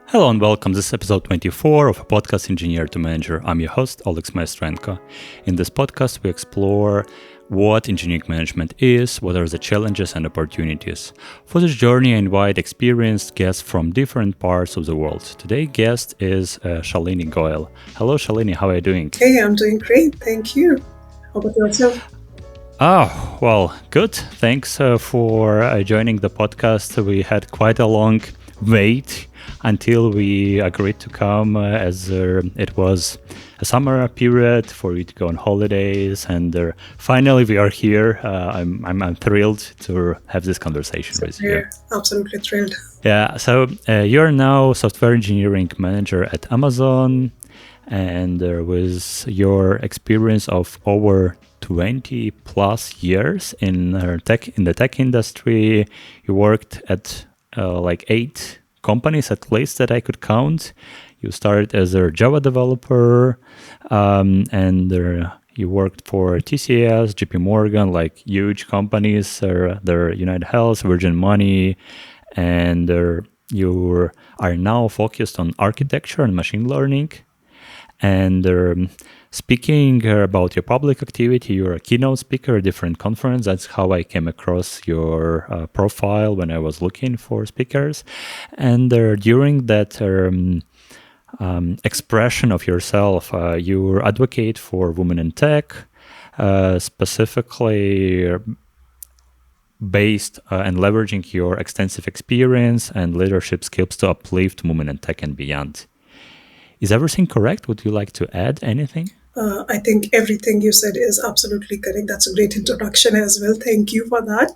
Hello and welcome. This is episode 24 of a podcast Engineer to Manager. I'm your host, Alex Maestrenko. In this podcast, we explore what engineering management is, what are the challenges and opportunities. For this journey, I invite experienced guests from different parts of the world. Today's guest is Shalini Goyal. Hello, Shalini. How are you doing? Hey, I'm doing great. Thank you. How about yourself? Oh, well, good. Thanks for joining the podcast. We had quite a long wait until we agreed to come as it was a summer period for you to go on holidays, and finally we are here. I'm thrilled to have this conversation with you. Absolutely thrilled. Yeah, so you're now software engineering manager at Amazon, and with your experience of over 20 plus years in the tech industry, you worked at like 8 companies at least that I could count. You started as a Java developer, and you worked for TCS, JPMorgan, like huge companies, they're United Health, Virgin Money, and you are now focused on architecture and machine learning. And speaking about your public activity, you're a keynote speaker at different conferences. That's how I came across your profile when I was looking for speakers. And during that expression of yourself, you advocate for women in tech, specifically based and leveraging your extensive experience and leadership skills to uplift women in tech and beyond. Is everything correct? Would you like to add anything? I think everything you said is absolutely correct. That's a great introduction as well. Thank you for that.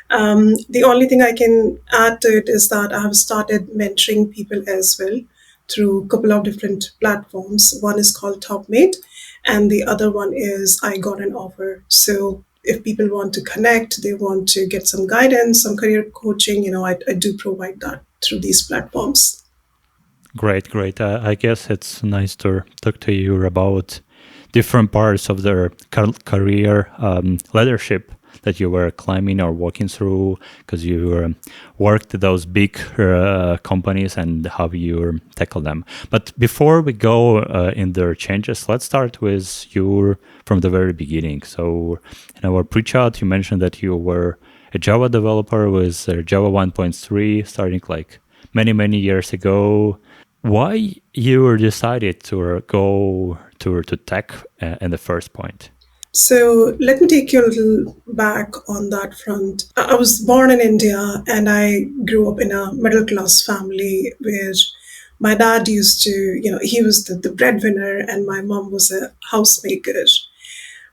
The only thing I can add to it is that I have started mentoring people as well through a couple of different platforms. One is called TopMate, and the other one is I Got an Offer. So if people want to connect, they want to get some guidance, some career coaching, I do provide that through these platforms. Great. I guess it's nice to talk to you about different parts of their career leadership that you were climbing or walking through, because you worked at those big companies and how you tackle them. But before we go in their changes, let's start with you from the very beginning. So in our pre-chat, you mentioned that you were a Java developer with Java 1.3 starting like many years ago. Why you decided to go to tech in the first point? So let me take you a little back on that front. I was born in India and I grew up in a middle class family where my dad used to, he was the breadwinner and my mom was a housemaker.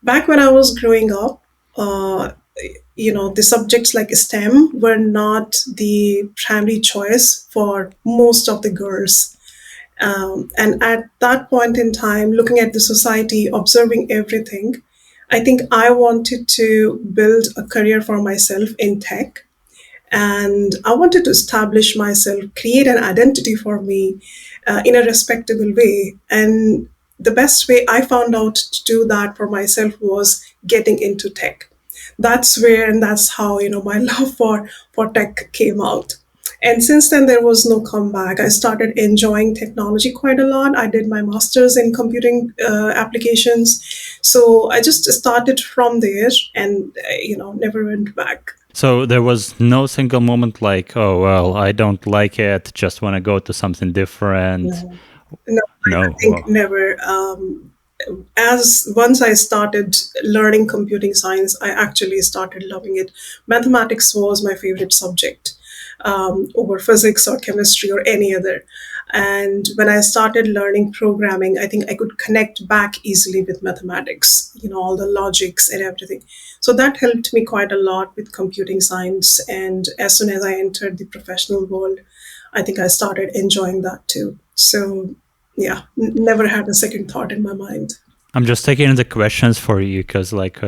Back when I was growing up, the subjects like STEM were not the primary choice for most of the girls. And at that point in time, looking at the society, observing everything, I think I wanted to build a career for myself in tech. And I wanted to establish myself, create an identity for me in a respectable way. And the best way I found out to do that for myself was getting into tech. That's where and that's how, my love for tech came out. And since then, there was no comeback. I started enjoying technology quite a lot. I did my master's in computing applications. So I just started from there and, never went back. So there was no single moment like, oh, well, I don't like it, just want to go to something different. No. I think never. As once I started learning computing science, I actually started loving it. Mathematics was my favorite subject. Over physics or chemistry or any other. And when I started learning programming, I think I could connect back easily with mathematics, all the logics and everything. So that helped me quite a lot with computing science. And as soon as I entered the professional world, I think I started enjoying that too. So yeah, never had a second thought in my mind. I'm just taking the questions for you because like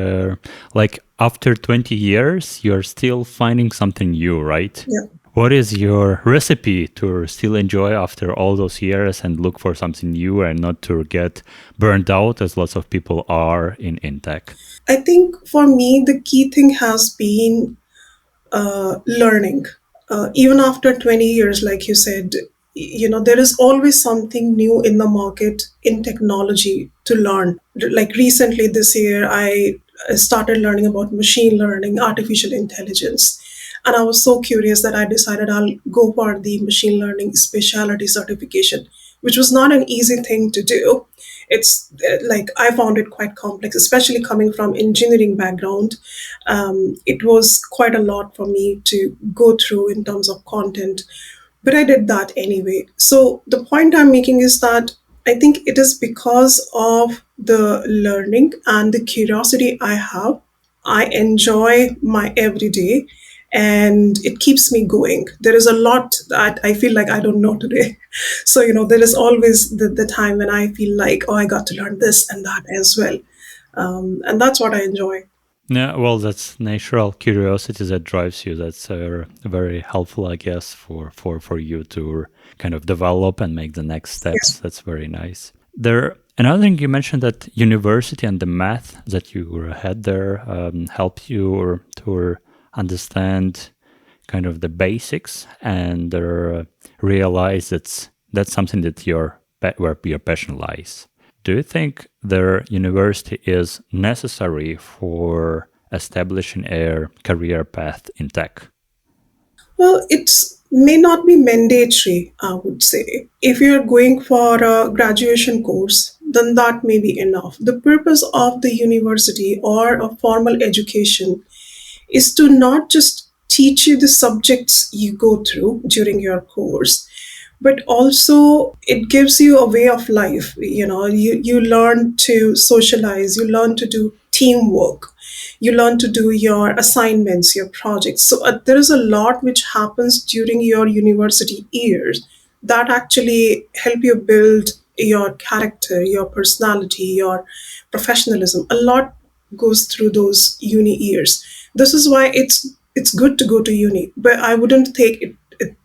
after 20 years, you're still finding something new, right? Yeah. What is your recipe to still enjoy after all those years and look for something new and not to get burned out as lots of people are in tech? I think for me, the key thing has been learning. even after 20 years, like you said, there is always something new in the market in technology to learn. Like recently this year, I started learning about machine learning, artificial intelligence. And I was so curious that I decided I'll go for the machine learning specialty certification, which was not an easy thing to do. It's like I found it quite complex, especially coming from engineering background. It was quite a lot for me to go through in terms of content, but I did that anyway. So the point I'm making is that I think it is because of the learning and the curiosity I have. I enjoy my everyday, and it keeps me going. There is a lot that I feel like I don't know today. So, there is always the time when I feel like, oh, I got to learn this and that as well. And that's what I enjoy. Yeah, well, that's natural curiosity that drives you. That's very helpful, I guess, for you to kind of develop and make the next steps. Yes. That's very nice. There, another thing you mentioned that university and the math that you had there helped you to understand kind of the basics and realize that's something that where your passion lies. Do you think their university is necessary for establishing a career path in tech? Well, it may not be mandatory, I would say. If you're going for a graduation course, then that may be enough. The purpose of the university or a formal education is to not just teach you the subjects you go through during your course, but also it gives you a way of life. You learn to socialize, you learn to do teamwork, you learn to do your assignments, your projects. So there is a lot which happens during your university years that actually help you build your character, your personality, your professionalism. A lot goes through those uni years. This is why it's good to go to uni, but I wouldn't think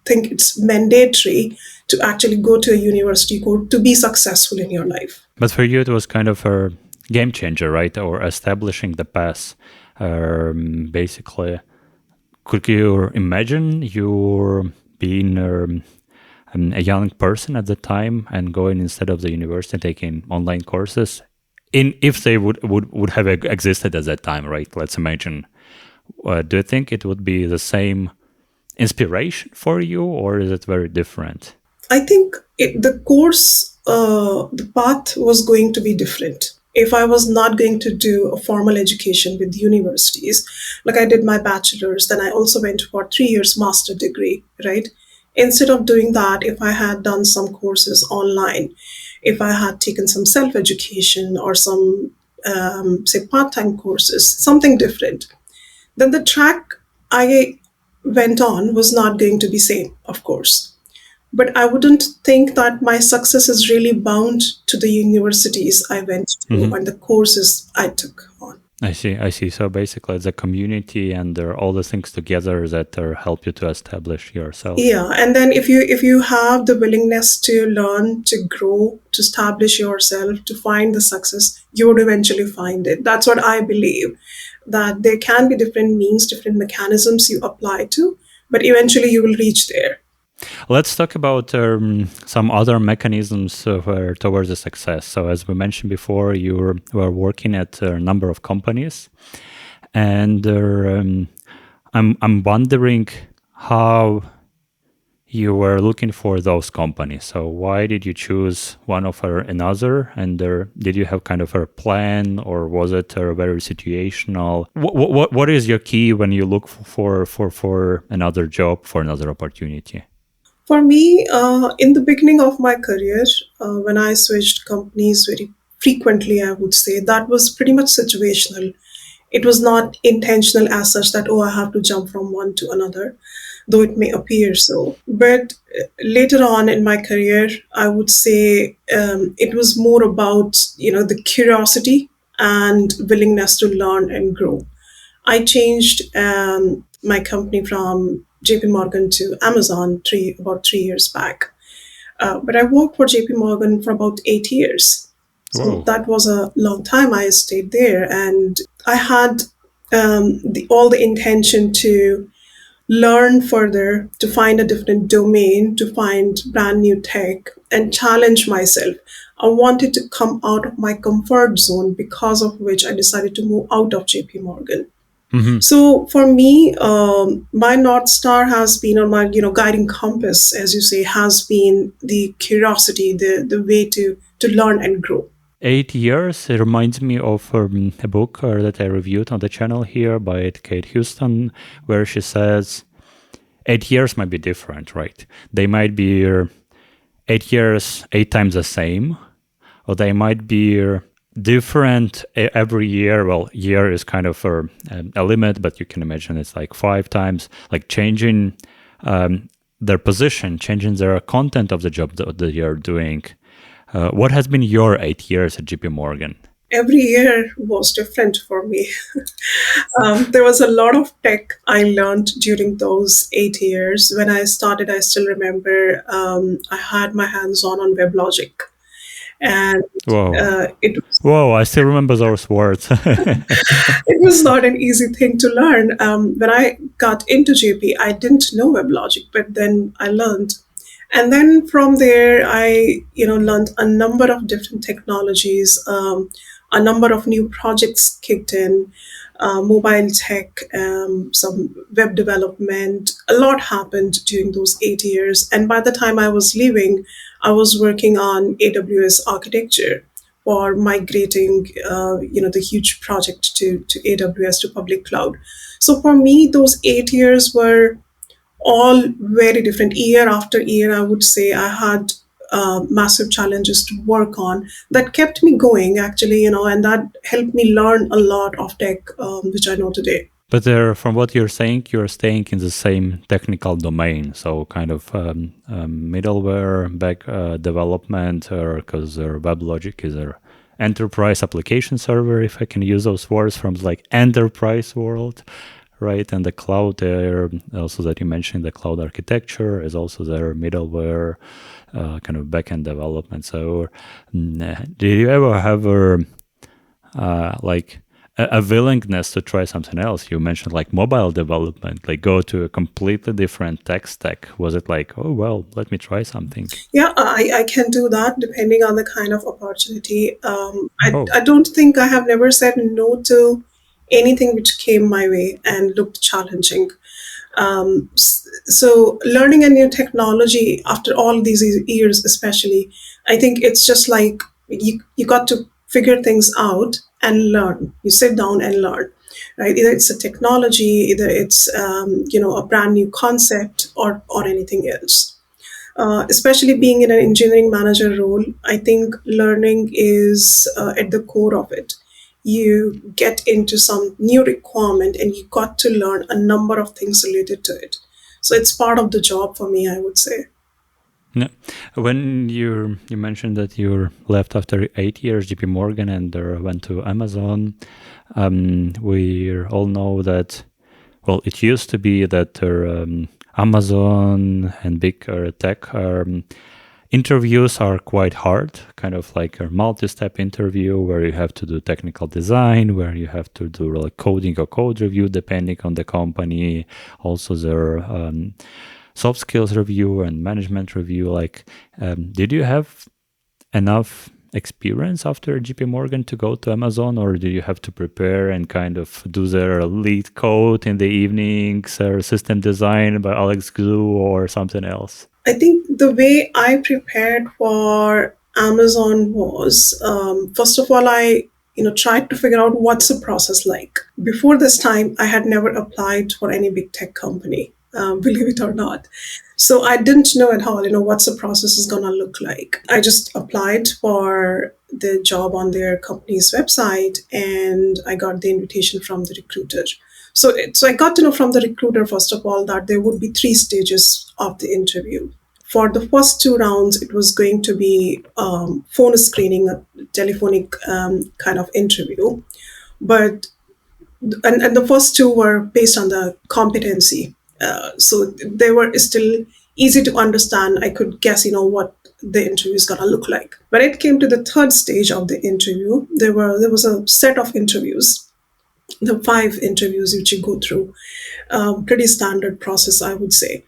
it's mandatory to actually go to a university course to be successful in your life. But for you, it was kind of a game changer, right? Or establishing the path. Basically, could you imagine you being a young person at the time and going instead of the university taking online courses? If they would have existed at that time, right? Let's imagine. Do you think it would be the same inspiration for you, or is it very different? I think the path was going to be different. If I was not going to do a formal education with universities, like I did my bachelor's, then I also went for 3 years master degree, right? Instead of doing that, if I had done some courses online, if I had taken some self education or some, say, part time courses, something different, then the track I went on was not going to be same, of course. But I wouldn't think that my success is really bound to the universities I went to Hmm. and the courses I took on. I see. I see. So basically, it's a community, and there are all the things together that help you to establish yourself. Yeah, and then if you have the willingness to learn, to grow, to establish yourself, to find the success, you would eventually find it. That's what I believe. That there can be different means, different mechanisms you apply to, but eventually you will reach there. Let's talk about some other mechanisms towards the success. So, as we mentioned before, you were working at a number of companies, and I'm wondering how you were looking for those companies. So, why did you choose one over another? And did you have kind of a plan, or was it very situational? What is your key when you look for another job, for another opportunity? For me, in the beginning of my career, when I switched companies very frequently, I would say that was pretty much situational. It was not intentional as such that, oh, I have to jump from one to another, though it may appear so. But later on in my career, I would say it was more about, the curiosity and willingness to learn and grow. I changed my company from JPMorgan to Amazon about 3 years back. But I worked for JPMorgan for about 8 years. So Whoa. that was a long time I stayed there. And I had all the intention to learn further, to find a different domain, to find brand new tech and challenge myself. I wanted to come out of my comfort zone, because of which I decided to move out of JP Morgan. Hmm. So for me, my North Star has been, or my guiding compass, as you say, has been the curiosity, the way to learn and grow. 8 years. It reminds me of a book that I reviewed on the channel here by Kate Houston, where she says 8 years might be different, right? They might be 8 years, 8 times the same, or they might be different every year. Well, year is kind of a limit, but you can imagine it's like 5 times, like changing their position, changing their content of the job that you're doing. What has been your 8 years at JP Morgan? Every year was different for me. There was a lot of tech I learned during those 8 years. When I started, I still remember I had my hands on WebLogic, and Whoa. it Whoa, I still remember those words. it was not an easy thing to learn. When I got into JP, I didn't know WebLogic, but then I learned. And then from there, I learned a number of different technologies. A number of new projects kicked in, mobile tech, some web development. A lot happened during those 8 years. And by the time I was leaving, I was working on AWS architecture for migrating, the huge project to AWS, to public cloud. So for me, those 8 years were all very different. Year after year, I would say I had massive challenges to work on that kept me going, actually, and that helped me learn a lot of tech, which I know today. But from what you're saying, you're staying in the same technical domain, so kind of middleware, back development, because WebLogic is an enterprise application server, if I can use those words from like enterprise world, right? And the cloud there, also that you mentioned, the cloud architecture is also their middleware, kind of backend development. So, did you ever have like a willingness to try something else? You mentioned like mobile development, like go to a completely different tech stack. Was it like, oh, well, let me try something? Yeah, I can do that depending on the kind of opportunity. Oh, I don't think I have never said no to anything which came my way and looked challenging. So learning a new technology after all these years, especially, I think it's just like you got to figure things out and learn. You sit down and learn, right? Either it's a technology, either it's a brand new concept, or anything else. Especially being in an engineering manager role, I think learning is at the core of it. You get into some new requirement and you got to learn a number of things related to it. So it's part of the job for me, I would say. no. When you mentioned that you left after 8 years, JP Morgan, and went to Amazon, we all know that, well, it used to be that Amazon and big tech interviews are quite hard, kind of like a multi-step interview where you have to do technical design, where you have to do like coding or code review depending on the company, also their soft skills review and management review. Like, did you have enough experience after JP Morgan to go to Amazon, or do you have to prepare and kind of do their lead code in the evenings, or system design by Alex Glue or something else? I think the way I prepared for Amazon was, first of all, I tried to figure out what's the process like. Before this time, I had never applied for any big tech company, believe it or not. So I didn't know at all, what's the process is gonna look like. I just applied for the job on their company's website, and I got the invitation from the recruiter. So I got to know from the recruiter, first of all, that there would be 3 stages of the interview. For the first 2 rounds, it was going to be phone screening, a telephonic kind of interview. But and the first two were based on the competency. So they were still easy to understand. I could guess, what the interview is gonna look like. When it came to the third stage of the interview, there was a set of interviews. the 5 interviews which you go through. Pretty standard process, I would say.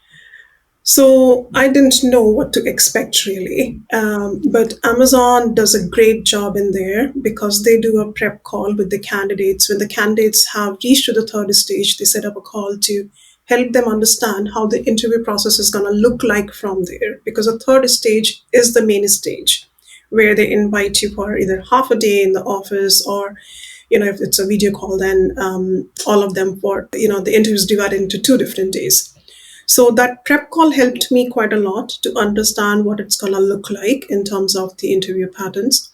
So I didn't know what to expect really. But Amazon does a great job in there because they do a prep call with the candidates. When the candidates have reached to the third stage, they set up a call to help them understand how the interview process is going to look like from there. Because the third stage is the main stage where they invite you for either half a day in the office, or if it's a video call, then all of them for the interviews divided into 2 different days. So that prep call helped me quite a lot to understand what it's going to look like in terms of the interview patterns.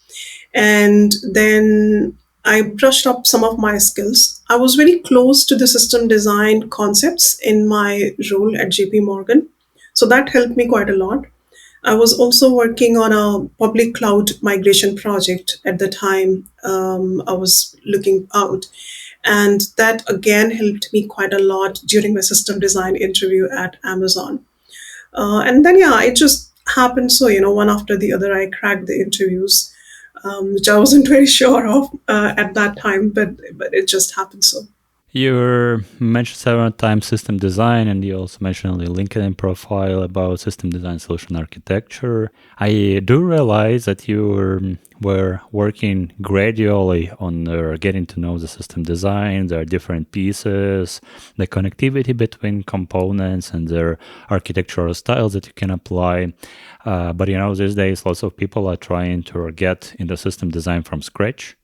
And then I brushed up some of my skills. I was very close to the system design concepts in my role at JP Morgan. So that helped me quite a lot. I was also working on a public cloud migration project at the time. I was looking out. And that again helped me quite a lot during my system design interview at Amazon. And then, yeah, it just happened. So, one after the other, I cracked the interviews, which I wasn't very sure of at that time, but it just happened so. You mentioned several times system design, and you also mentioned on your LinkedIn profile about system design solution architecture. I do realize that you were working gradually on getting to know the system design, their different pieces, the connectivity between components, and their architectural styles that you can apply. But these days, lots of people are trying to get into system design from scratch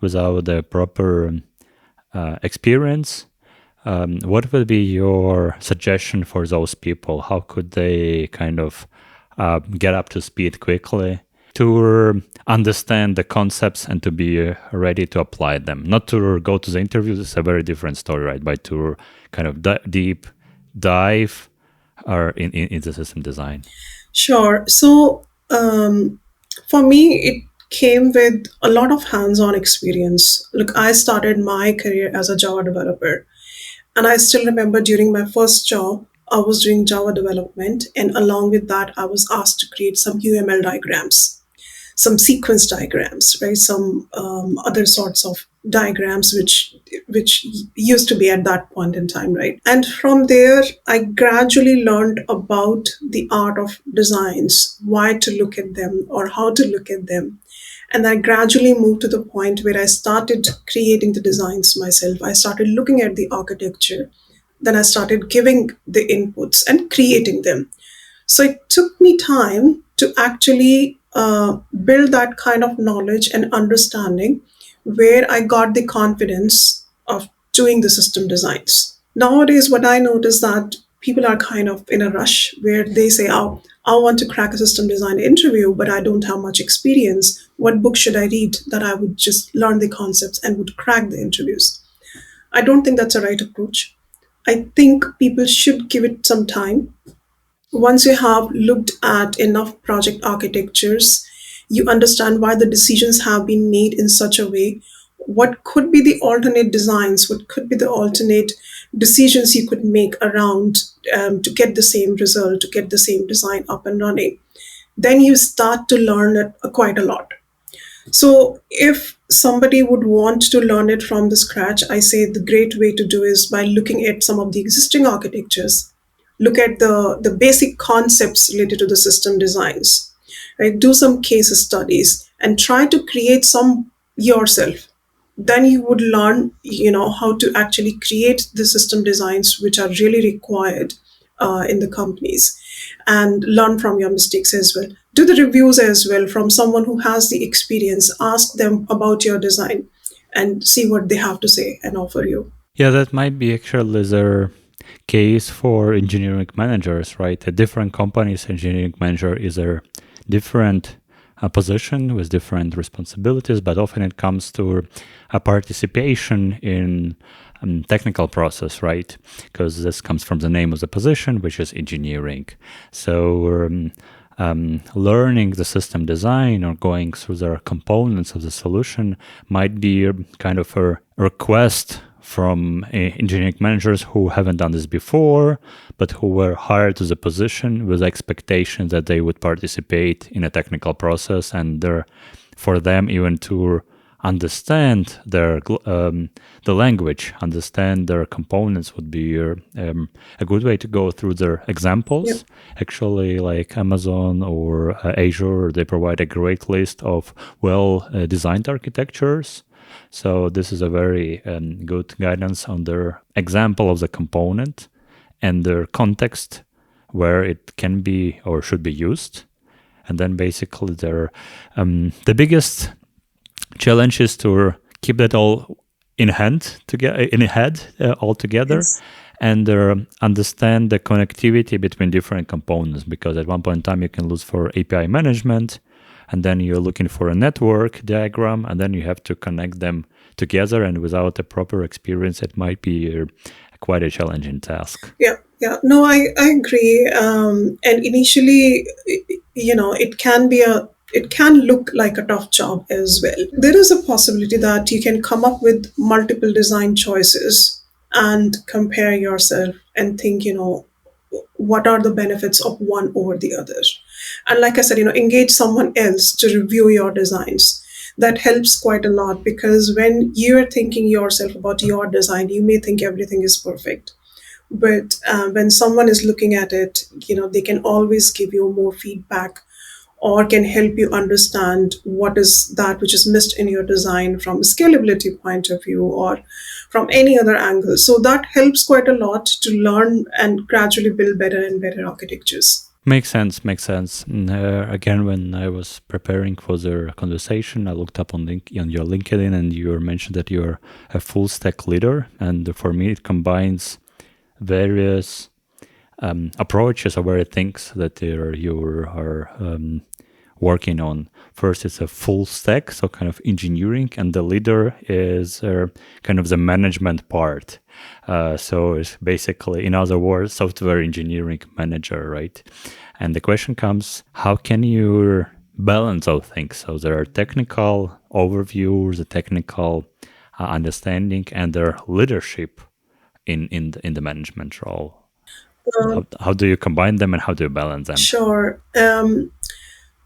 without the proper experience. What would be your suggestion for those people? How could they kind of get up to speed quickly to understand the concepts and to be ready to apply them? Not to go to the interviews, it's a very different story, right? But to kind of deep dive in the system design. Sure. So for me, it came with a lot of hands-on experience. Look, I started my career as a Java developer, and I still remember during my first job, I was doing Java development, and along with that, I was asked to create some UML diagrams, some sequence diagrams, right? Some other sorts of diagrams which used to be at that point in time, right? And from there, I gradually learned about the art of designs, why to look at them or how to look at them. And I gradually moved to the point where I started creating the designs myself. I started looking at the architecture. Then I started giving the inputs and creating them. So it took me time to actually build that kind of knowledge and understanding where I got the confidence of doing the system designs. Nowadays, what I notice that people are kind of in a rush where they say, oh, I want to crack a system design interview, but I don't have much experience. What book should I read that I would just learn the concepts and would crack the interviews? I don't think that's a right approach. I think people should give it some time. Once you have looked at enough project architectures, you understand why the decisions have been made in such a way. What could be the alternate designs? What could be the alternate decisions you could make around to get the same result, to get the same design up and running? Then you start to learn it quite a lot. So if somebody would want to learn it from the scratch, I say the great way to do is by looking at some of the existing architectures, look at the basic concepts related to the system designs, right? Do some case studies and try to create some yourself. Then you would learn, how to actually create the system designs which are really required in the companies, and learn from your mistakes as well. Do the reviews as well from someone who has the experience. Ask them about your design and see what they have to say and offer you. Yeah, that might be actually the case for engineering managers, right? At different companies, engineering manager is a different position with different responsibilities, but often it comes to a participation in technical process, right? Because this comes from the name of the position, which is engineering. So learning the system design or going through the components of the solution might be kind of a request from engineering managers who haven't done this before, but who were hired to the position with the expectation that they would participate in a technical process, and for them even to understand the language, understand their components would be a good way to go through their examples. Actually, like Amazon or Azure, they provide a great list of well-designed architectures. So this is a very good guidance on their example of the component and their context where it can be or should be used. And then basically the biggest challenge is to keep that all in head all together. Yes. And understand the connectivity between different components, because at one point in time you can lose for API management, and then you're looking for a network diagram, and then you have to connect them together, and without a proper experience it might be quite a challenging task. Yeah. No, I agree. And initially, it can look like a tough job as well. There is a possibility that you can come up with multiple design choices and compare yourself and think, what are the benefits of one over the other? And like I said, engage someone else to review your designs. That helps quite a lot, because when you're thinking yourself about your design, you may think everything is perfect. But when someone is looking at it, they can always give you more feedback, or can help you understand what is that which is missed in your design from a scalability point of view or from any other angle. So that helps quite a lot to learn and gradually build better and better architectures. Makes sense. Again, when I was preparing for the conversation, I looked up on your LinkedIn, and you mentioned that you're a full stack leader. And for me, it combines various approaches or various things that you are working on. First, it's a full stack, so kind of engineering, and the leader is kind of the management part. So it's basically, in other words, software engineering manager, right? And the question comes, how can you balance those things? So there are technical overviews, the technical understanding, and their leadership in the management role. How do you combine them, and how do you balance them? Sure.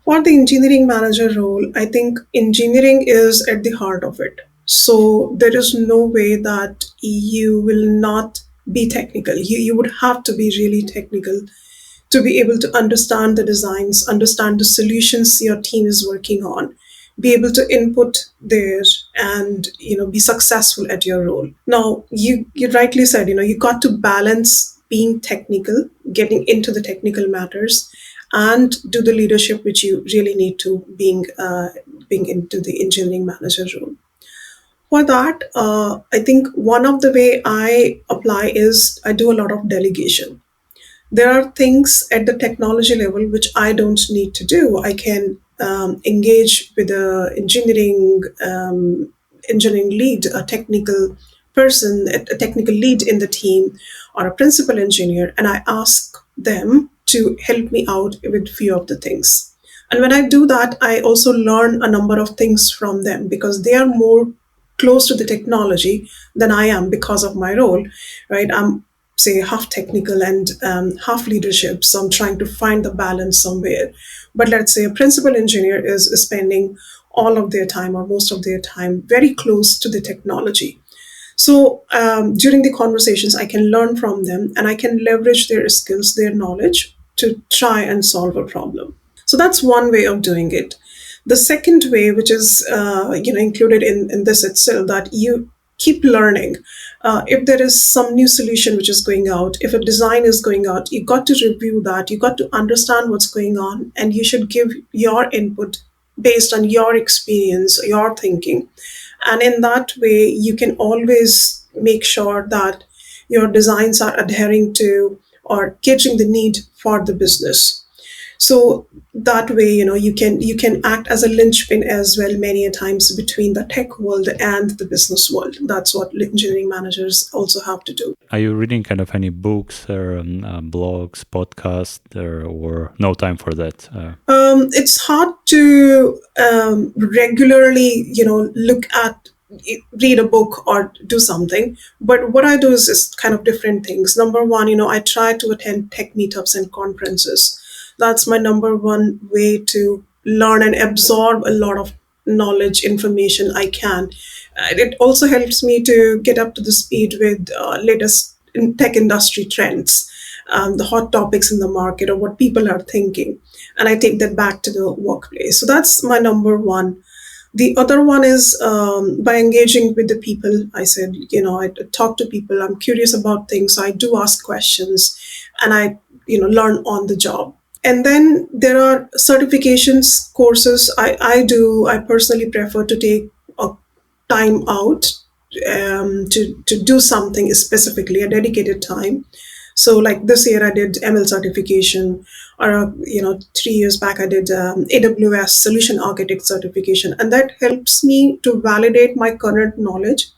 For the engineering manager role, I think engineering is at the heart of it. So there is no way that you will not be technical. You would have to be really technical to be able to understand the designs, understand the solutions your team is working on, be able to input there, and be successful at your role. Now, you rightly said, you got to balance being technical, getting into the technical matters, and do the leadership which you really need to being into the engineering manager role. For that, I think one of the way I apply is I do a lot of delegation. There are things at the technology level which I don't need to do. I can engage with a engineering lead, a technical person, a technical lead in the team, or a principal engineer, and I ask them to help me out with few of the things. And when I do that, I also learn a number of things from them, because they are more close to the technology than I am because of my role, right? I'm, say, half technical and half leadership, so I'm trying to find the balance somewhere. But let's say a principal engineer is spending all of their time or most of their time very close to the technology. So during the conversations, I can learn from them, and I can leverage their skills, their knowledge, to try and solve a problem. So that's one way of doing it. The second way, which is included in this itself, that you keep learning. If there is some new solution which is going out, if a design is going out, you got to review that. You got to understand what's going on, and you should give your input based on your experience, your thinking. And in that way, you can always make sure that your designs are adhering to or catering the need for the business. So that way, you can act as a linchpin as well many a times between the tech world and the business world. That's what engineering managers also have to do. Are you reading kind of any books or blogs, podcasts, or no time for that? It's hard to regularly, read a book or do something. But what I do is kind of different things. Number one, I try to attend tech meetups and conferences. That's my number one way to learn and absorb a lot of knowledge, information I can. It also helps me to get up to the speed with latest tech industry trends, the hot topics in the market, or what people are thinking. And I take that back to the workplace. So that's my number one. The other one is by engaging with the people. I said, I talk to people. I'm curious about things. So I do ask questions, and I, learn on the job. And then there are certifications, courses. I personally prefer to take a time out to do something specifically, a dedicated time. So like this year I did ML certification, or 3 years back I did AWS solution architect certification, and that helps me to validate my current knowledge,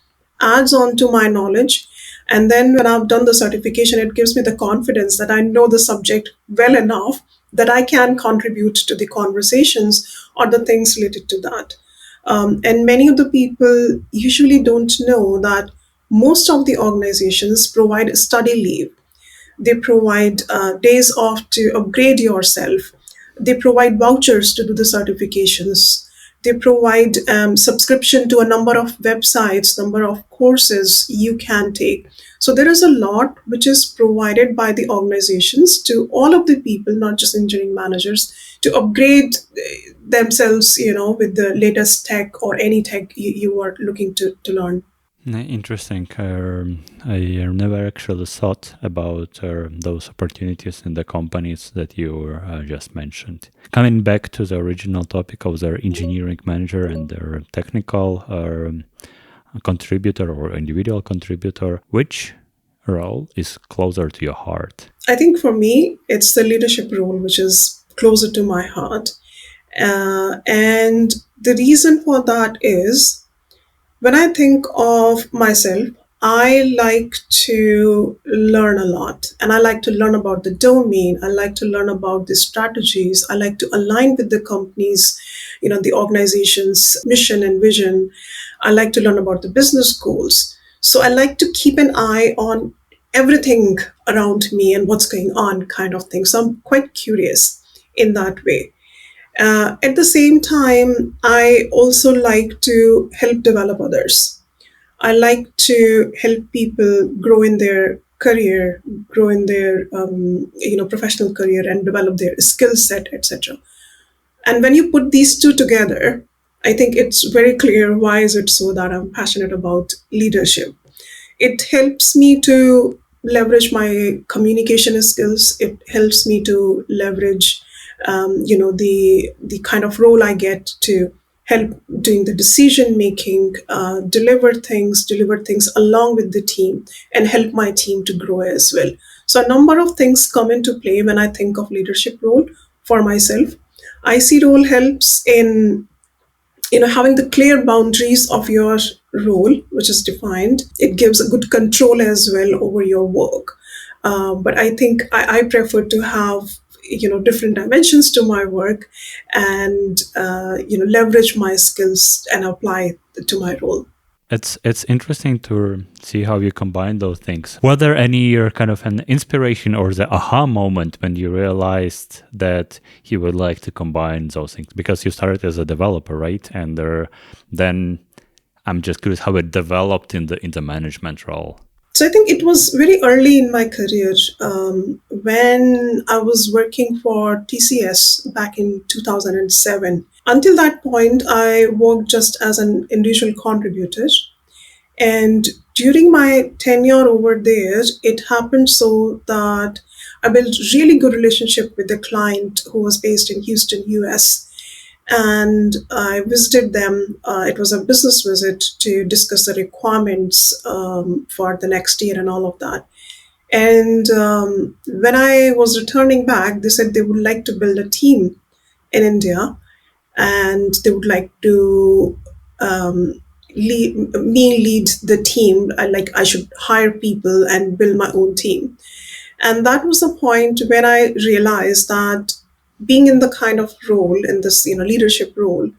adds on to my knowledge. And then when I've done the certification, it gives me the confidence that I know the subject well enough that I can contribute to the conversations or the things related to that. And many of the people usually don't know that most of the organizations provide study leave. They provide days off to upgrade yourself. They provide vouchers to do the certifications. They provide subscription to a number of websites, number of courses you can take. So there is a lot which is provided by the organizations to all of the people, not just engineering managers, to upgrade themselves, with the latest tech or any tech you are looking to learn. Interesting. I never actually thought about those opportunities in the companies that you just mentioned. Coming back to the original topic of their engineering manager and their technical contributor or individual contributor, which role is closer to your heart? I think for me, it's the leadership role which is closer to my heart. And the reason for that is, when I think of myself, I like to learn a lot, and I like to learn about the domain. I like to learn about the strategies. I like to align with the company's, the organization's mission and vision. I like to learn about the business goals. So I like to keep an eye on everything around me and what's going on, kind of thing. So I'm quite curious in that way. At the same time, I also like to help develop others. I like to help people grow in their career, grow in their professional career, and develop their skill set, etc. And when you put these two together, I think it's very clear why is it so that I'm passionate about leadership. It helps me to leverage my communication skills. It helps me to leverage the kind of role I get to help doing the decision making, deliver things along with the team, and help my team to grow as well. So a number of things come into play when I think of leadership role for myself. IC role helps in having the clear boundaries of your role, which is defined. It gives a good control as well over your work. But I think I prefer to have different dimensions to my work, and leverage my skills and apply to my role. It's interesting to see how you combine those things. Were there any kind of an inspiration or the aha moment when you realized that you would like to combine those things? Because you started as a developer, right? And then I'm just curious how it developed in the management role. So I think it was very early in my career, when I was working for TCS back in 2007. Until that point, I worked just as an individual contributor. And during my tenure over there, it happened so that I built really good relationship with the client who was based in Houston, US. And I visited them. It was a business visit to discuss the requirements for the next year and all of that. And when I was returning back, they said they would like to build a team in India, and they would like to lead the team. I should hire people and build my own team. And that was the point when I realized that being in the kind of role, in this leadership role,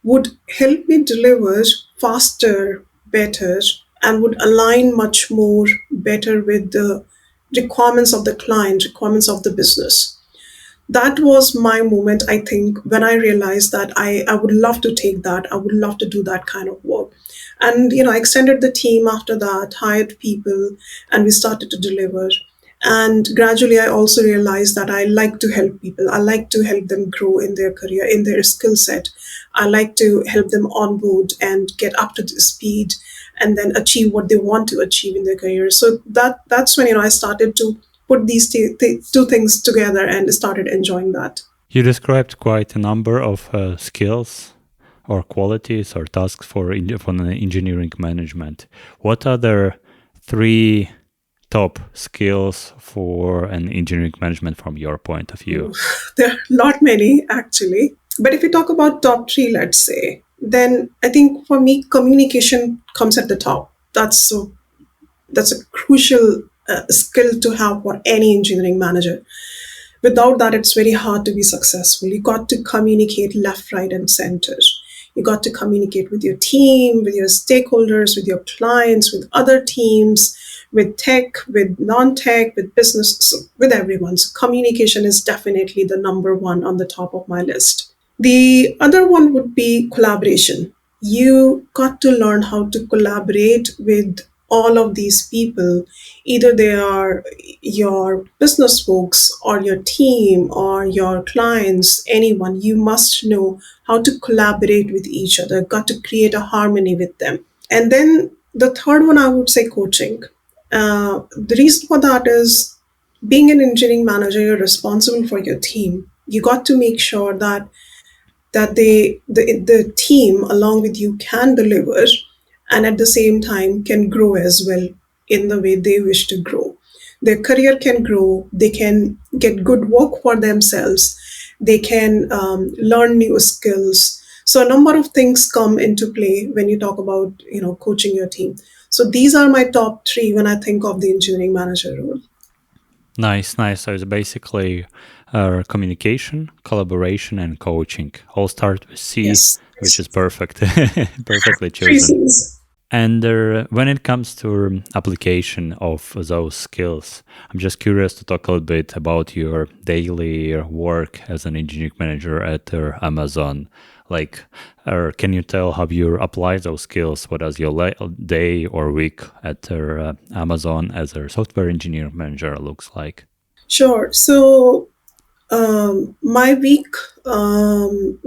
would help me deliver faster, better, and would align much more better with the requirements of the client, requirements of the business. That was my moment, I think, when I realized that I would love to take that. I would love to do that kind of work. And, I extended the team after that, hired people, and we started to deliver. And gradually, I also realized that I like to help people. I like to help them grow in their career, in their skill set. I like to help them onboard and get up to the speed and then achieve what they want to achieve in their career. So that's when, I started to put these two things together and started enjoying that. You described quite a number of skills or qualities or tasks for an engineering management. What are the three top skills for an engineering management from your point of view? There are not many, actually. But if we talk about top three, let's say, then I think for me, communication comes at the top. That's a crucial skill to have for any engineering manager. Without that, it's very hard to be successful. You got to communicate left, right, and center. You got to communicate with your team, with your stakeholders, with your clients, with other teams, with tech, with non-tech, with business, so with everyone. So communication is definitely the number one on the top of my list. The other one would be collaboration. You got to learn how to collaborate with all of these people. Either they are your business folks or your team or your clients, anyone. You must know how to collaborate with each other, got to create a harmony with them. And then the third one, I would say coaching. The reason for that is being an engineering manager, you're responsible for your team. You got to make sure that the team along with you can deliver and at the same time can grow as well in the way they wish to grow. Their career can grow, they can get good work for themselves, they can learn new skills. So a number of things come into play when you talk about coaching your team. So these are my top three when I think of the engineering manager role. Nice, nice. So it's basically communication, collaboration, and coaching. All start with C, Yes. which is perfect, perfectly Three chosen. Cs. And when it comes to application of those skills, I'm just curious to talk a little bit about your daily work as an engineering manager at Amazon. Like, can you tell how you apply those skills? What does your day or week at Amazon as a software engineer manager looks like? Sure. So my week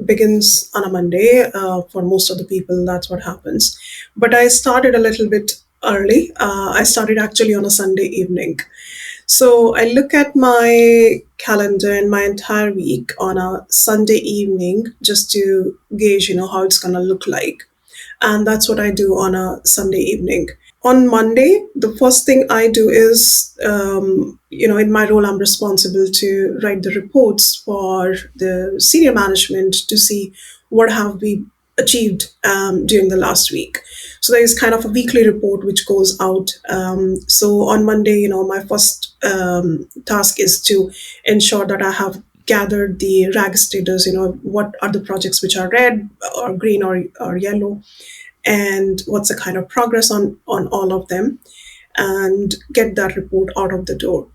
begins on a Monday. For most of the people, that's what happens. But I started a little bit early. I started actually on a Sunday evening. So I look at my calendar and my entire week on a Sunday evening just to gauge, how it's going to look like. And that's what I do on a Sunday evening. On Monday, the first thing I do is, in my role, I'm responsible to write the reports for the senior management to see what have we achieved during the last week. So there is kind of a weekly report which goes out. So on Monday, my first task is to ensure that I have gathered the RAG status, what are the projects which are red or green or yellow, and what's the kind of progress on all of them, and get that report out of the door.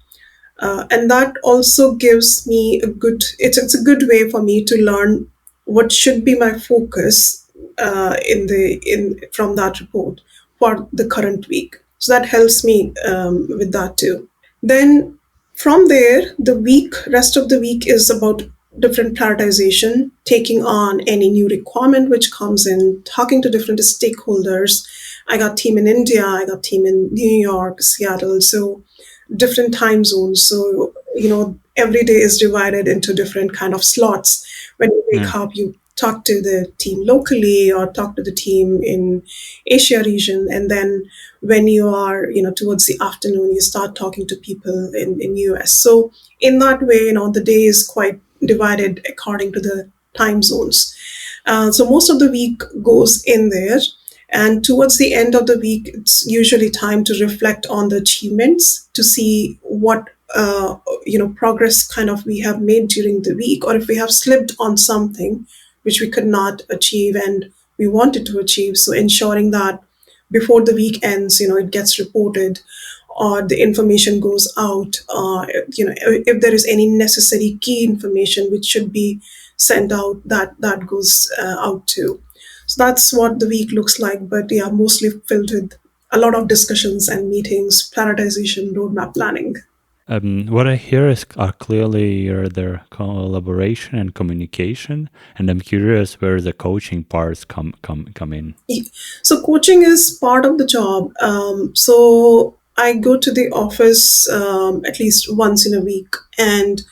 And that also gives me it's a good way for me to learn what should be my focus in from that report for the current week. So that helps me with that too. Then from there, rest of the week is about different prioritization, taking on any new requirement which comes in, talking to different stakeholders. I got team in India, I got team in New York, Seattle, so different time zones. So, every day is divided into different kind of slots. When you wake up, you talk to the team locally or talk to the team in Asia region. And then when you are, towards the afternoon, you start talking to people in US. So in that way, the day is quite divided according to the time zones. So most of the week goes in there. And towards the end of the week, it's usually time to reflect on the achievements to see what progress kind of we have made during the week, or if we have slipped on something which we could not achieve and we wanted to achieve. So ensuring that before the week ends, it gets reported or the information goes out, if there is any necessary key information which should be sent out, that goes out too. So that's what the week looks like, but yeah, mostly filled with a lot of discussions and meetings, prioritization, roadmap planning. What I hear is are clearly their collaboration and communication, and I'm curious where the coaching parts come in. So coaching is part of the job. So I go to the office at least once in a week, and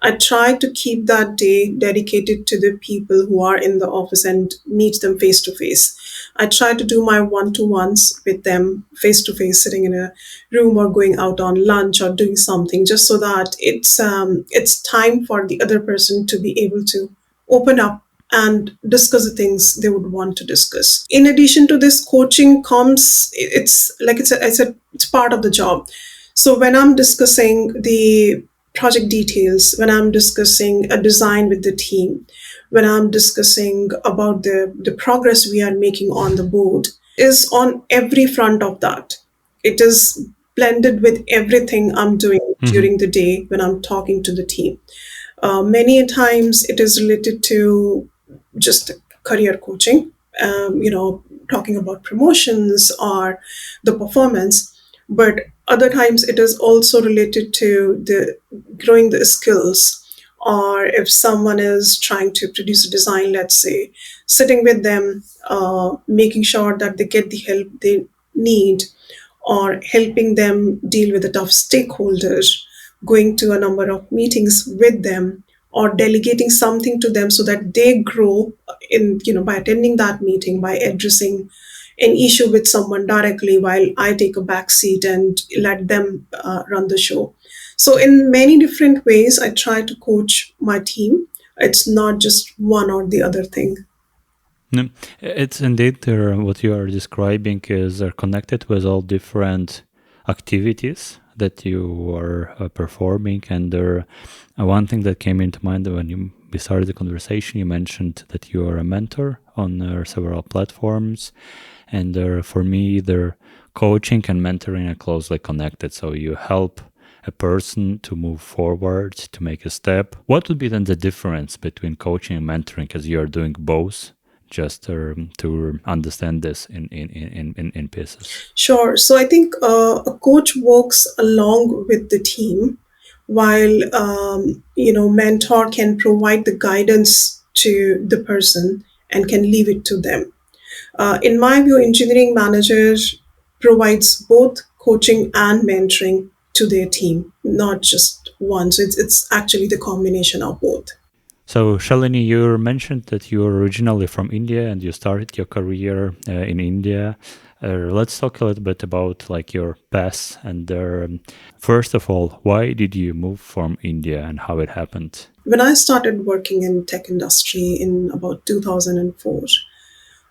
I try to keep that day dedicated to the people who are in the office and meet them face to face. I try to do my one to ones with them face to face, sitting in a room or going out on lunch or doing something, just so that it's time for the other person to be able to open up and discuss the things they would want to discuss. In addition to this, coaching comes, it's like it's part of the job. So when I'm discussing the project details, when I'm discussing a design with the team, when I'm discussing about the progress we are making on the board, is on every front of that. It is blended with everything I'm doing Mhm. during the day when I'm talking to the team. Many times it is related to just career coaching, talking about promotions or the performance. But other times it is also related to the growing the skills, or if someone is trying to produce a design, let's say, sitting with them, making sure that they get the help they need, or helping them deal with the tough stakeholders, going to a number of meetings with them, or delegating something to them so that they grow in, by attending that meeting, by addressing an issue with someone directly while I take a back seat and let them run the show. So in many different ways I try to coach my team. It's not just one or the other thing. No, it's indeed what you are describing is connected with all different activities that you are performing. And one thing that came into mind when we started the conversation, you mentioned that you are a mentor on several platforms. And for me, their coaching and mentoring are closely connected. So you help a person to move forward, to make a step. What would be then the difference between coaching and mentoring, as you are doing both? Just to understand this in pieces. Sure. So I think a coach works along with the team, while mentor can provide the guidance to the person and can leave it to them. In my view, engineering managers provides both coaching and mentoring to their team, not just one. So it's actually the combination of both. So, Shalini, you mentioned that you are originally from India and you started your career in India. Let's talk a little bit about like your past and first of all, why did you move from India and how it happened? When I started working in tech industry in about 2004,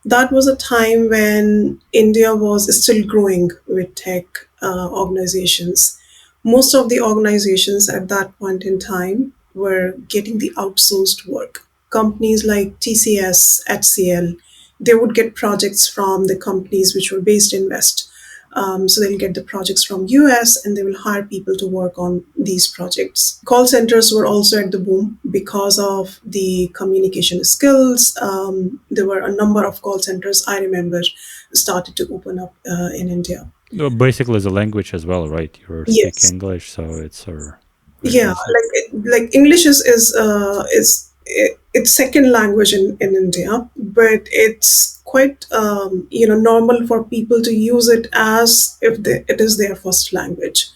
that was a time when India was still growing with tech organizations. Most of the organizations at that point in time were getting the outsourced work. Companies like TCS, HCL, they would get projects from the companies which were based in West. So they'll get the projects from US and they will hire people to work on these projects. Call centers were also at the boom because of the communication skills. There were a number of call centers I remember started to open up in India. Well, basically, the language as well, right? You speak Yes. English, so it's very Yeah, easy. like English is it's second language in India, but it's quite normal for people to use it as if it is their first language.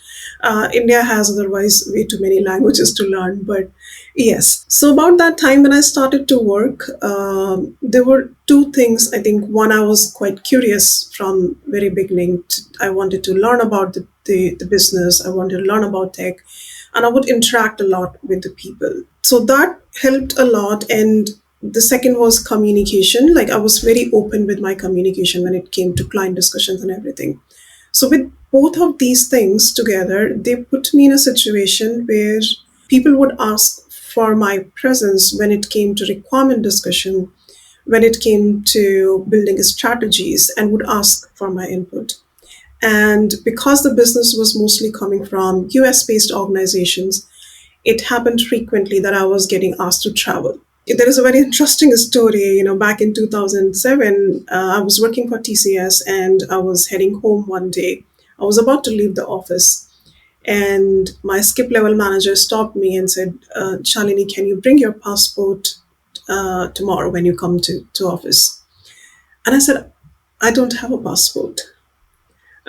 India has otherwise way too many languages to learn, but yes. So about that time when I started to work, there were two things. I think one, I was quite curious from very beginning. I wanted to learn about the business. I wanted to learn about tech, and I would interact a lot with the people. So that helped a lot. And the second was communication. Like I was very open with my communication when it came to client discussions and everything. So with both of these things together, they put me in a situation where people would ask for my presence when it came to requirement discussion, when it came to building strategies, and would ask for my input. And because the business was mostly coming from US based organizations, it happened frequently that I was getting asked to travel. There is a very interesting story. Back in 2007, I was working for TCS and I was heading home one day. I was about to leave the office, and my skip level manager stopped me and said, Shalini, can you bring your passport tomorrow when you come to office? And I said, I don't have a passport.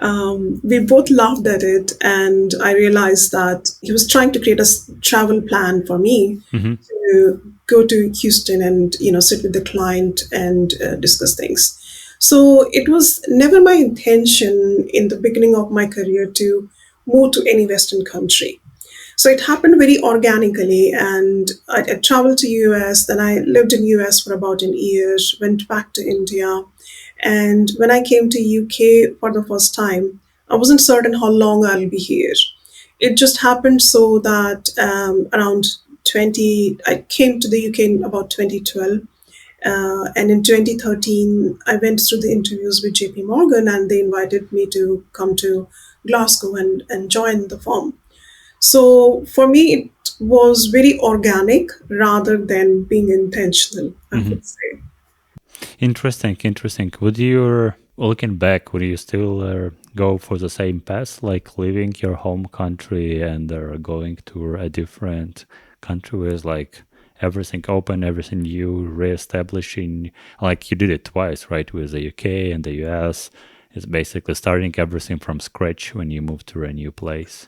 We both laughed at it, and I realized that he was trying to create a travel plan for me Hmm. to go to Houston and sit with the client and discuss things. So it was never my intention in the beginning of my career to move to any Western country. So it happened very organically, and I traveled to US. Then I lived in US for about an year, went back to India, and when I came to UK for the first time, I wasn't certain how long I'll be here. It just happened so that around I came to the UK in about 2012. And in 2013, I went through the interviews with JPMorgan, and they invited me to come to Glasgow and join the firm. So for me, it was very organic rather than being intentional, I Hmm. would say. Interesting, interesting. Would you, looking back, would you still go for the same path, like leaving your home country and going to a different country with like everything open, everything new, reestablishing, like you did it twice, right, with the UK and the US? It's basically starting everything from scratch when you move to a new place.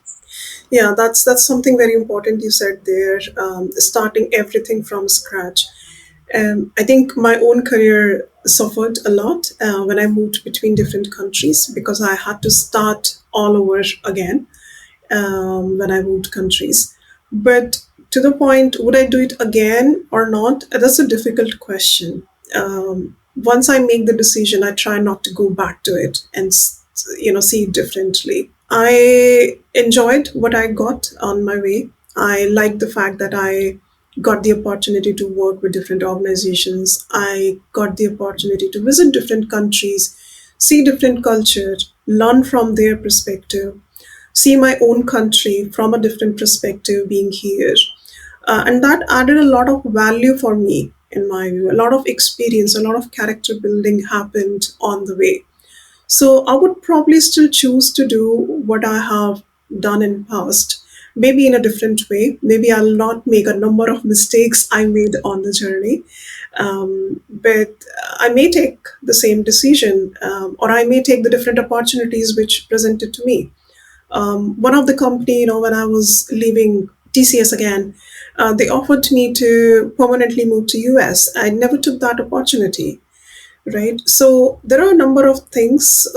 Yeah, that's something very important you said there. Starting everything from scratch. I think my own career suffered a lot when I moved between different countries because I had to start all over again when I moved countries. But to the point, would I do it again or not? That's a difficult question. Once I make the decision, I try not to go back to it and see it differently. I enjoyed what I got on my way. I liked the fact that I got the opportunity to work with different organizations. I got the opportunity to visit different countries, see different culture, learn from their perspective, see my own country from a different perspective being here. And that added a lot of value for me, in my view. A lot of experience, a lot of character building happened on the way. So I would probably still choose to do what I have done in past, maybe in a different way. Maybe I'll not make a number of mistakes I made on the journey, but I may take the same decision, or I may take the different opportunities which presented to me. One of the company, when I was leaving TCS again, they offered me to permanently move to US. I never took that opportunity, right? So there are a number of things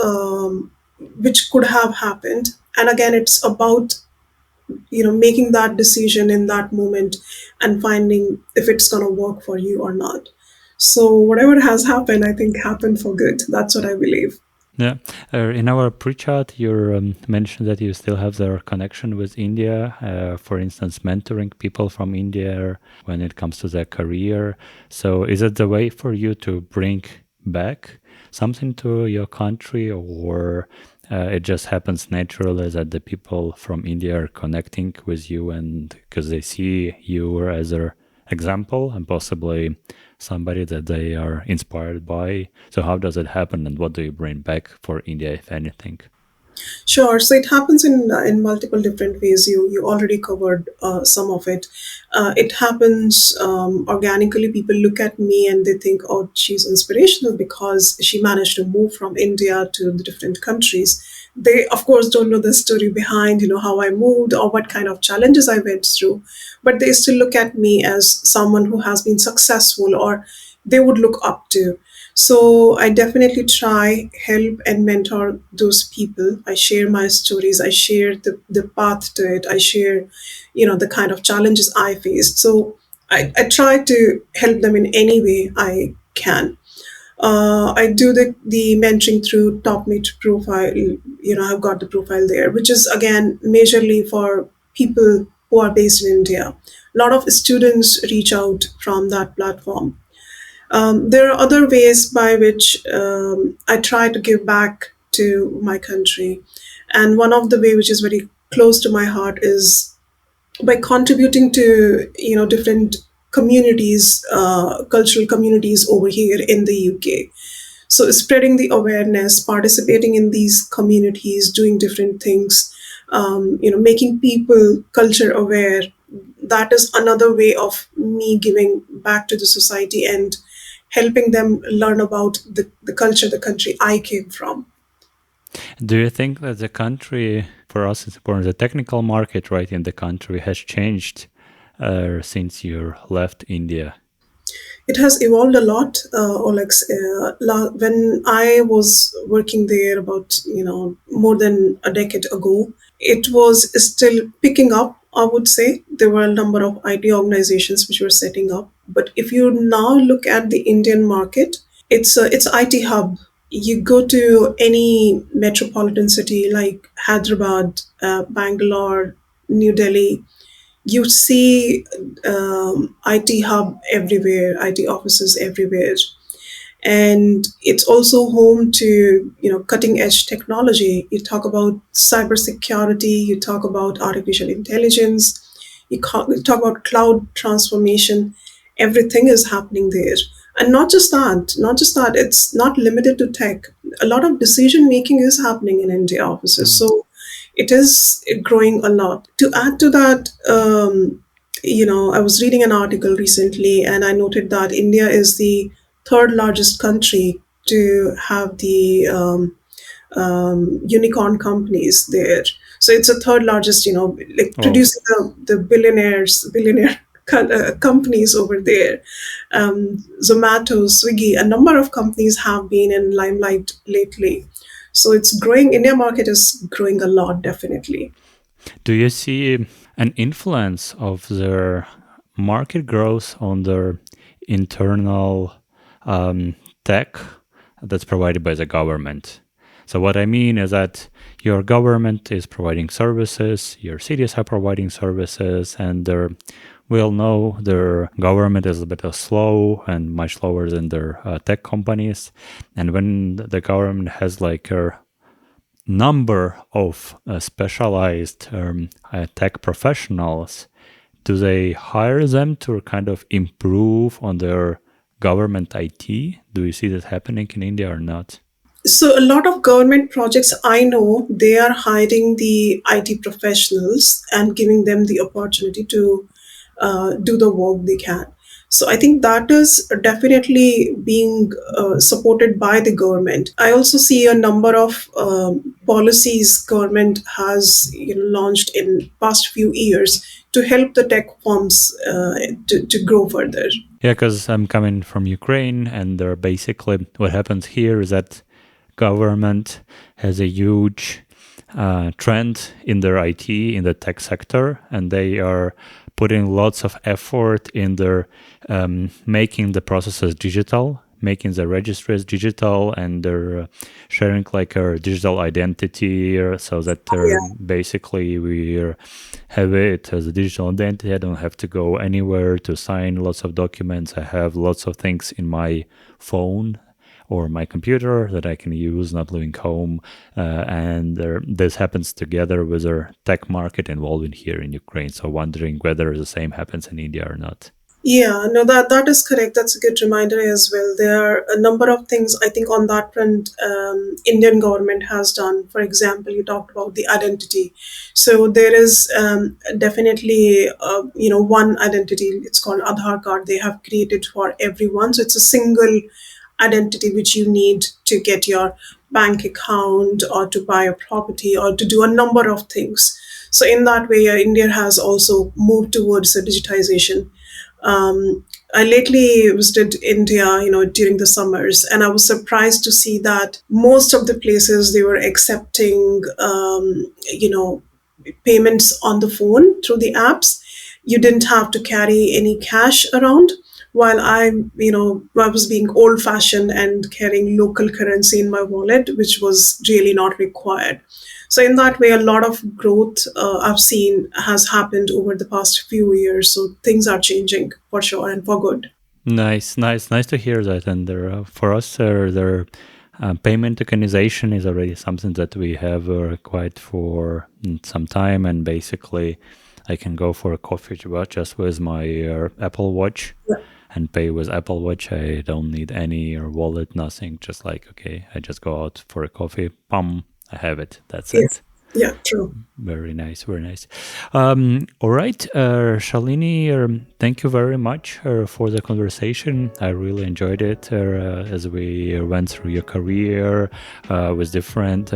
which could have happened, and again, it's about making that decision in that moment and finding if it's going to work for you or not. So whatever has happened, I think happened for good. That's what I believe. Yeah. In our pre-chat, you mentioned that you still have the connection with India, for instance, mentoring people from India when it comes to their career. So is it the way for you to bring back something to your country, or it just happens naturally that the people from India are connecting with you and because they see you as an example and possibly somebody that they are inspired by? So how does it happen, and what do you bring back for India, if anything? Sure. So it happens in multiple different ways. You already covered some of it. It happens organically. People look at me and they think, "Oh, she's inspirational because she managed to move from India to the different countries." They, of course, don't know the story behind, how I moved or what kind of challenges I went through, but they still look at me as someone who has been successful or they would look up to. So I definitely try, help, and mentor those people. I share my stories. I share the path to it. I share, the kind of challenges I faced. So I try to help them in any way I can. I do the mentoring through Top Mate profile. I've got the profile there, which is again majorly for people who are based in India. A lot of students reach out from that platform. There are other ways by which I try to give back to my country. And one of the way which is very close to my heart is by contributing to different communities, cultural communities over here in the UK. So spreading the awareness, participating in these communities, doing different things, making people culture aware. That is another way of me giving back to the society and helping them learn about the culture, the country I came from. Do you think that the country, for us, it's important, the technical market, right, in the country has changed since you left India? It has evolved a lot, Olex. When I was working there about more than a decade ago, it was still picking up. I would say there were a number of IT organizations which were setting up. But if you now look at the Indian market, it's IT hub. You go to any metropolitan city like Hyderabad, Bangalore, New Delhi, you see IT hub everywhere, IT offices everywhere, and it's also home to cutting edge technology. You talk about cybersecurity, you talk about artificial intelligence, you talk about cloud transformation. Everything is happening there, and not just that. It's not limited to tech. A lot of decision making is happening in India offices. Mm. So it is growing a lot. To add to that, I was reading an article recently and I noted that India is the third largest country to have the unicorn companies there. So it's the third largest, like Oh, producing the billionaire companies over there. Zomato, Swiggy, a number of companies have been in limelight lately. So it's growing. India market is growing a lot, definitely. do you see an influence of their market growth on their internal tech that's provided by the government? So what I mean is that your government is providing services, your cities are providing services, and we all know their government is a bit slow and much slower than their tech companies. And when the government has like a number of specialized tech professionals, do they hire them to kind of improve on their government IT? Do you see that happening in India or not? So a lot of government projects I know, they are hiring the IT professionals and giving them the opportunity to do the work they can. So I think that is definitely being supported by the government. I also see a number of policies government has launched in past few years to help the tech firms to grow further. Yeah, because I'm coming from Ukraine, and basically what happens here is that government has a huge trend in their IT, in the tech sector, and they are putting lots of effort in their making the processes digital, making the registries digital, and they're sharing like a digital identity so that basically we have it as a digital identity. I don't have to go anywhere to sign lots of documents. I have lots of things in my phone or my computer that I can use not leaving home. And this happens together with our tech market involving here in Ukraine. So wondering whether the same happens in India or not. Yeah, no, that is correct. That's a good reminder as well. There are a number of things I think on that front Indian government has done. For example, you talked about the identity. So there is definitely one identity. It's called Aadhaar card. They have created for everyone. So it's a single identity which you need to get your bank account or to buy a property or to do a number of things. So in that way, India has also moved towards the digitization. I lately visited India, during the summers, and I was surprised to see that most of the places they were accepting, payments on the phone through the apps. You didn't have to carry any cash around. While I was being old fashioned and carrying local currency in my wallet, which was really not required. So in that way, a lot of growth I've seen has happened over the past few years. So things are changing for sure and for good. Nice to hear that. And for us, Payment tokenization is already something that we have quite for some time, and basically I can go for a coffee just with my Apple Watch Yeah. and pay with Apple Watch. I don't need any wallet, nothing. Just like, okay, I just go out for a coffee, pum, I have it. That's Yeah. it. Yeah. True. Very nice, very nice. All right, Shalini, thank you very much for the conversation. I really enjoyed it as we went through your career with different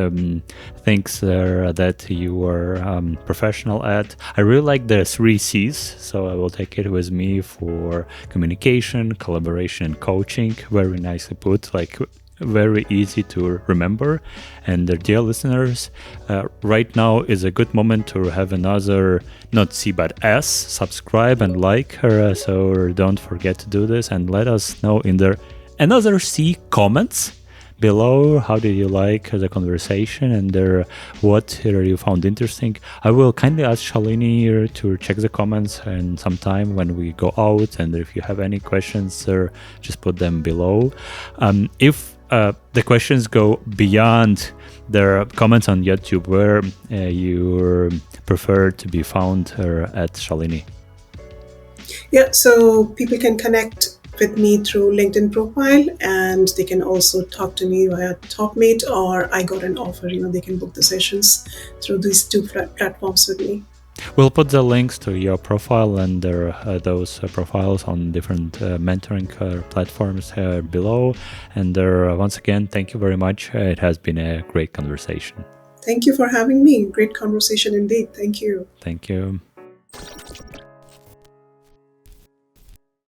things that you were professional at. I really like the 3 C's, so I will take it with me for communication, collaboration, and coaching. Very nicely put, like very easy to remember. And dear listeners, right now is a good moment to have another, not C but S, subscribe and like her. So don't forget to do this, and let us know in the another C comments below how did you like the conversation, and what you found interesting. I will kindly ask Shalini to check the comments and sometime when we go out, and if you have any questions, just put them below. If the questions go beyond the comments on YouTube, where you prefer to be found at Shalini? Yeah, so people can connect with me through LinkedIn profile, and they can also talk to me via Topmate, or I got an offer, they can book the sessions through these two platforms with me. We'll put the links to your profile and those profiles on different mentoring platforms below. And once again, thank you very much. It has been a great conversation. Thank you for having me. Great conversation indeed. Thank you. Thank you.